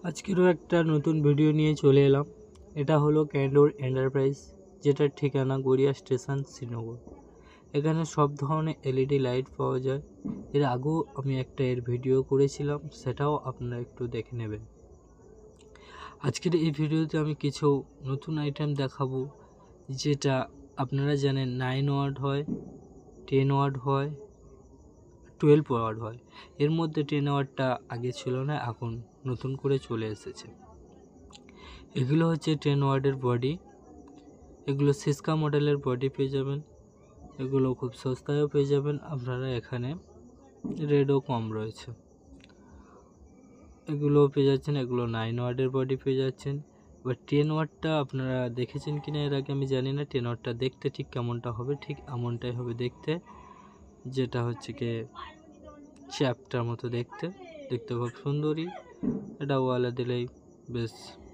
আজকেরও একটা নতুন ভিডিও নিয়ে চলে এলাম। এটা হলো ক্যান্ডোর এন্টারপ্রাইজ, যেটার ঠিকানা গড়িয়া স্টেশন, শ্রীনগর। এখানে সব ধরনের এলইডি লাইট পাওয়া যায়। এর আগেও আমি একটা ভিডিও করেছিলাম, সেটাও আপনারা একটু দেখে নেবেন। আজকের এই ভিডিওতে আমি কিছু নতুন আইটেম দেখাবো, যেটা আপনারা জানেন 9 ওয়াট হয়, 10 ওয়াট হয়, 12 ওয়াট হয়। এর মধ্যে 10 ওয়াটটা আগে ছিল না, এখন নতুন করে চলে এসেছে। এগুলো হচ্ছে 10 ওয়াটের বডি। এগুলো সিস্কা মডেলের বডি পেয়ে যাবেন। এগুলো খুব সস্তায়ও পেয়ে যাবেন আপনারা। এখানে রেটও কম রয়েছে। এগুলো পেয়ে যাচ্ছেন। এগুলো 9 ওয়াটের বডি পেয়ে যাচ্ছেন। এবার 10 ওয়াটটা আপনারা দেখেছেন কিনা এর আগে আমি জানি না। 10 ওয়াটটা দেখতে ঠিক কেমনটা হবে, ঠিক এমনটাই হবে দেখতে, যেটা হচ্ছে কি চ্যাপটার মতো দেখতে খুব সুন্দরই। এটা ওয়ালে দিলেই বেশ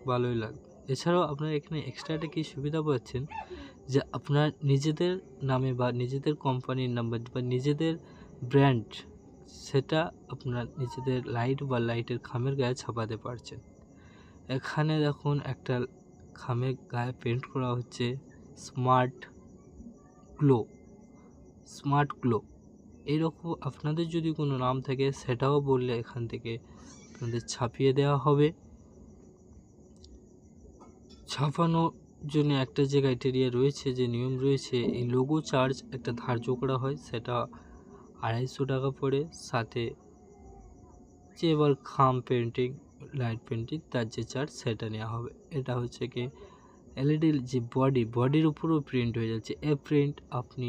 ভালোই লাগবে। এছাড়াও আপনারা এখানে এক্সট্রা একটা কী সুবিধা পাচ্ছেন, যে আপনার নিজেদের নামে বা নিজেদের কোম্পানির নাম্বার বা নিজেদের ব্র্যান্ড, সেটা আপনার নিজেদের লাইট বা লাইটের খামের গায়ে ছাপাতে পারছেন। এখানে দেখুন একটা খামের গায়ে পেন্ট করা হচ্ছে স্মার্ট গ্লো। এইরকম আপনাদের যদি কোনো নাম থাকে সেটাও বললে এখান থেকে আপনাদের ছাপিয়ে দেওয়া হবে। ছাপানোর জন্য একটা যে ক্রাইটেরিয়া রয়েছে, যে নিয়ম রয়েছে, এই লোগো চার্জ একটা ধার্য করা হয়, সেটা 250 টাকা পড়ে। সাথে যে এবার খাম পেন্টিং, লাইট পেন্টিং, তার যে চার্জ সেটা নেওয়া হবে। এটা হচ্ছে কি এলইডি যে বডির উপরেও প্রিন্ট হয়ে যাচ্ছে। এ প্রিন্ট আপনি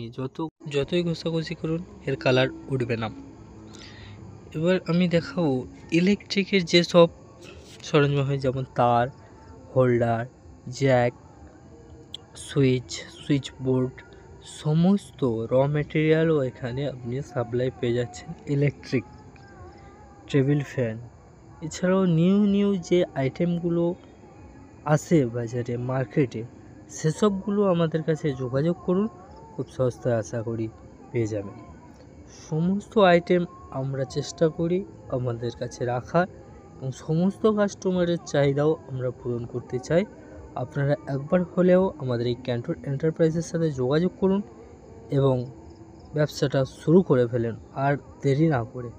যতই ঘষাঘষি করুন এর কালার উঠবে না। এবার আমি দেখাবো ইলেকট্রিকের যেসব সরঞ্জাম হয়, যেমন তার, হোল্ডার, জ্যাক, সুইচ বোর্ড, সমস্ত র মেটেরিয়ালও এখানে আপনি সাপ্লাই পেয়ে যাচ্ছেন। ইলেকট্রিক টেবিল ফ্যান, এছাড়াও নিউ যে আইটেমগুলো আসে বাজারে, মার্কেটে, সেসবগুলো আমাদের কাছে যোগাযোগ করুন। খুব সস্তায় আশা করি পেয়ে যাবেন। সমস্ত আইটেম আমরা চেষ্টা করি আমাদের কাছে রাখার, এবং সমস্ত কাস্টমারের চাহিদাও আমরা পূরণ করতে চাই। আপনারা একবার হলেও আমাদের এই ক্যান্ডোর এন্টারপ্রাইজের সাথে যোগাযোগ করুন এবং ব্যবসাটা শুরু করে ফেলেন, আর দেরি না করে।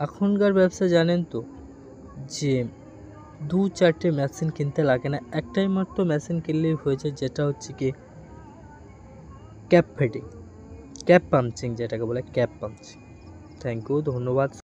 এখনকার ব্যবসা জানেন তো, যে 2-4টে মেশিন কিনতে লাগে না, একটাই মাত্র মেশিন কিনলেই হয়েছে, যেটা হচ্ছে কি ক্যাপ পাঞ্চিং, যেটাকে বলে ক্যাপ পাঞ্চিং। থ্যাংক ইউ, ধন্যবাদ।